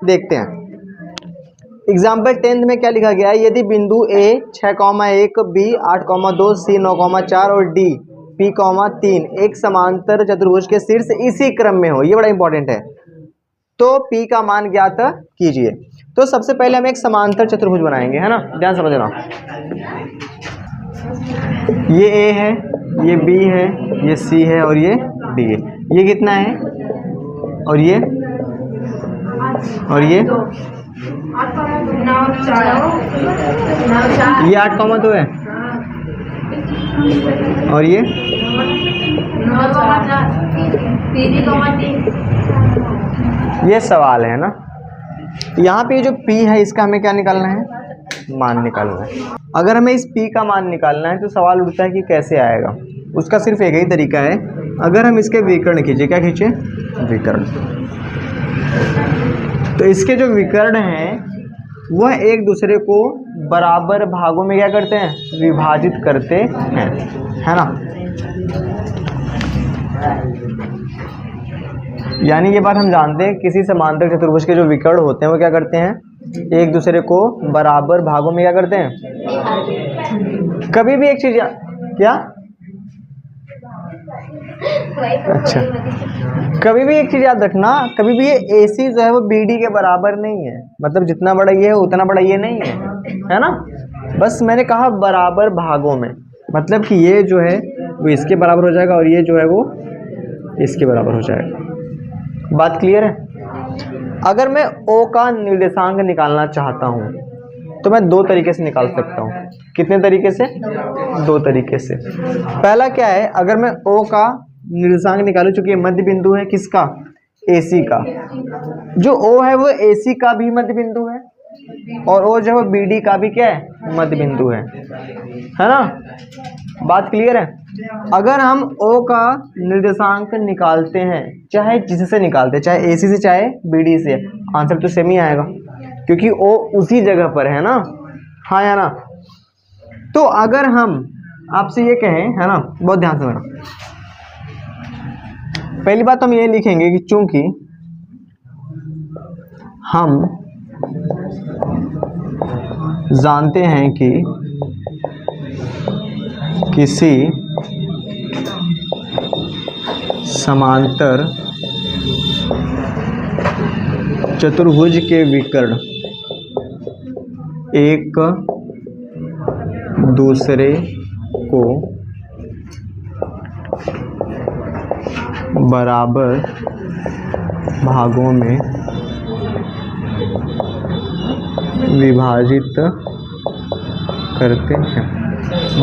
देखते हैं। एग्जाम्पल 10 में क्या लिखा गया है, यदि बिंदु A 6,1, B 8,2, C 9,4 और D P 3 एक समांतर चतुर्भुज के शीर्ष इसी क्रम में हो, ये बड़ा इंपॉर्टेंट है, तो P का मान ज्ञात कीजिए। तो सबसे पहले हम एक समांतर चतुर्भुज बनाएंगे, है ना, ध्यान समझना। ये A है, ये B है, ये C है और ये D है। ये कितना है और ये 8,2 है और ये 9,4। ये सवाल है ना। यहाँ पे जो P है इसका हमें क्या निकालना है, मान निकालना है। अगर हमें इस P का मान निकालना है तो सवाल उठता है कि कैसे आएगा। उसका सिर्फ एक ही तरीका है, अगर हम इसके विकर्ण खींचे, क्या खींचे, विकर्ण। तो इसके जो विकर्ण हैं वह एक दूसरे को बराबर भागों में क्या करते हैं, विभाजित करते हैं, है ना। यानी ये बात हम जानते हैं, किसी समांतर चतुर्भुज के जो विकर्ण होते हैं वो क्या करते हैं, एक दूसरे को बराबर भागों में क्या करते हैं। कभी भी एक चीज क्या, अच्छा, कभी भी एक चीज याद रखना, कभी भी ये AC जो है वो BD के बराबर नहीं है। मतलब जितना बड़ा ये है उतना बड़ा ये नहीं है ना। बस मैंने कहा बराबर भागों में, मतलब कि ये जो है वो इसके बराबर हो जाएगा और ये जो है वो इसके बराबर हो जाएगा। बात क्लियर है। अगर मैं O का निर्देशांक निकालना चाहता हूँ तो मैं दो तरीके से निकाल सकता हूँ। कितने तरीके से, दो तरीके से। पहला क्या है, अगर मैं O का निर्देशांक निकालूं, चूंकि मध्य बिंदु है किसका, AC का, जो O है वो AC का भी मध्य बिंदु है और O जो है BD का भी क्या है, मध्य बिंदु है ना। बात क्लियर है। अगर हम O का निर्देशांक निकालते हैं, चाहे जिससे निकालते हैं, चाहे AC से चाहे BD से, आंसर तो सेम ही आएगा क्योंकि O उसी जगह पर है ना, हाँ या ना। तो अगर हम आपसे ये कहें, है ना, बहुत ध्यान से समझना। पहली बात हम ये लिखेंगे कि चूंकि हम जानते हैं कि किसी समांतर चतुर्भुज के विकर्ण एक दूसरे को बराबर भागों में विभाजित करते हैं।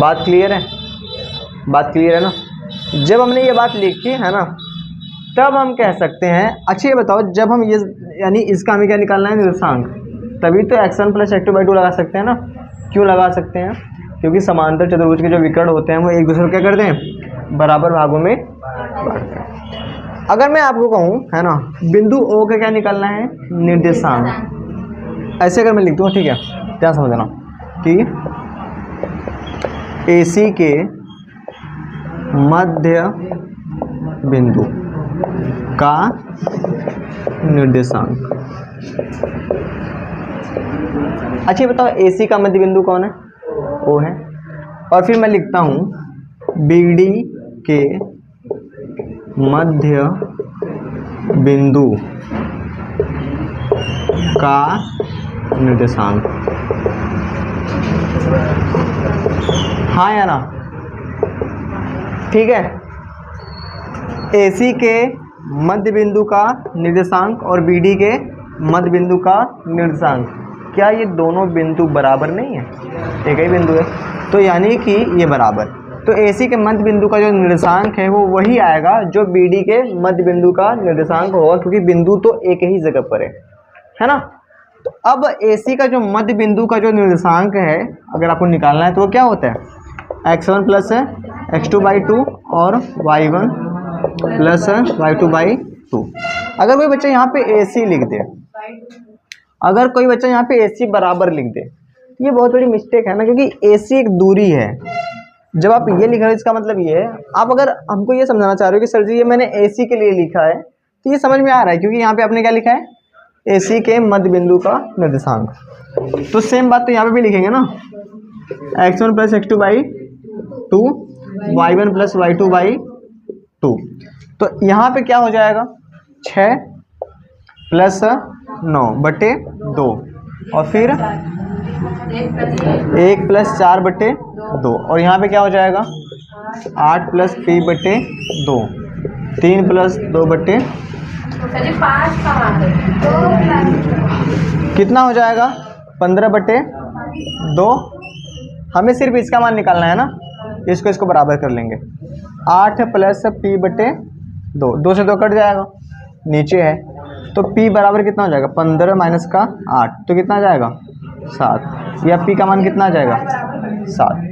बात क्लियर है, बात क्लियर है ना। जब हमने ये बात लिखी है ना, तब हम कह सकते हैं, अच्छा ये बताओ, जब हम ये यानी इसका हमें क्या निकालना है, निर्देशांक, तभी तो x1 + x2/2 लगा सकते हैं ना। क्यों लगा सकते हैं, क्योंकि समांतर चतुर्भुज के जो विकर्ण होते हैं वो एक दूसरे को क्या करते हैं, बराबर भागों में बांटते हैं। अगर मैं आपको कहूँ, है ना, बिंदु O का क्या निकालना है, निर्देशांक, ऐसे अगर मैं लिख दूँ, ठीक है, क्या समझना कि AC के मध्य बिंदु का निर्देशांक। अच्छा बताओ AC का मध्य बिंदु कौन है, O है। और फिर मैं लिखता हूँ BD के मध्य बिंदु का निर्देशांक, हाँ या ना, ठीक है। AC के मध्य बिंदु का निर्देशांक और BD के मध्य बिंदु का निर्देशांक, क्या ये दोनों बिंदु बराबर नहीं है, एक ही बिंदु है, तो यानी कि ये बराबर। तो AC के मध्य बिंदु का जो निर्देशांक है वो वही आएगा जो BD के मध्य बिंदु का निर्देशांक होगा, क्योंकि बिंदु तो एक ही जगह पर है ना। तो अब AC का जो मध्य बिंदु का जो निर्देशांक है अगर आपको निकालना है तो वो क्या होता है, x1 + x2/2 और y1 + y2/2। अगर कोई बच्चा यहाँ पे AC लिख दे, अगर कोई बच्चा यहाँ पे AC बराबर लिख दे, ये बहुत बड़ी मिस्टेक है ना, क्योंकि AC एक दूरी है। जब आप ये लिख रहे हो इसका मतलब ये है, आप अगर हमको ये समझाना चाह रहे हो कि सर जी ये मैंने AC के लिए लिखा है, तो ये समझ में आ रहा है, क्योंकि यहाँ पे आपने क्या लिखा है, AC के मध्य बिंदु का निर्देशांक। तो सेम बात तो यहाँ पे भी लिखेंगे ना, x1 plus x2 by 2, y1 plus y2 by 2। तो यहाँ पे क्या हो जाएगा, 6 प्लस 9 बटे 2 और फिर 1 प्लस 4 बटे 2 और यहाँ पे क्या हो जाएगा 8 प्लस p बटे 2, 3 प्लस 2 बटे कितना हो जाएगा 15 बटे 2। हमें सिर्फ इसका मान निकालना है ना, इसको बराबर कर लेंगे। 8 प्लस p बटे 2, 2 से 2 कट जाएगा, नीचे है तो p बराबर कितना हो जाएगा 15 माइनस का 8 तो कितना आ जाएगा 7, या p का मान कितना आ जाएगा 7।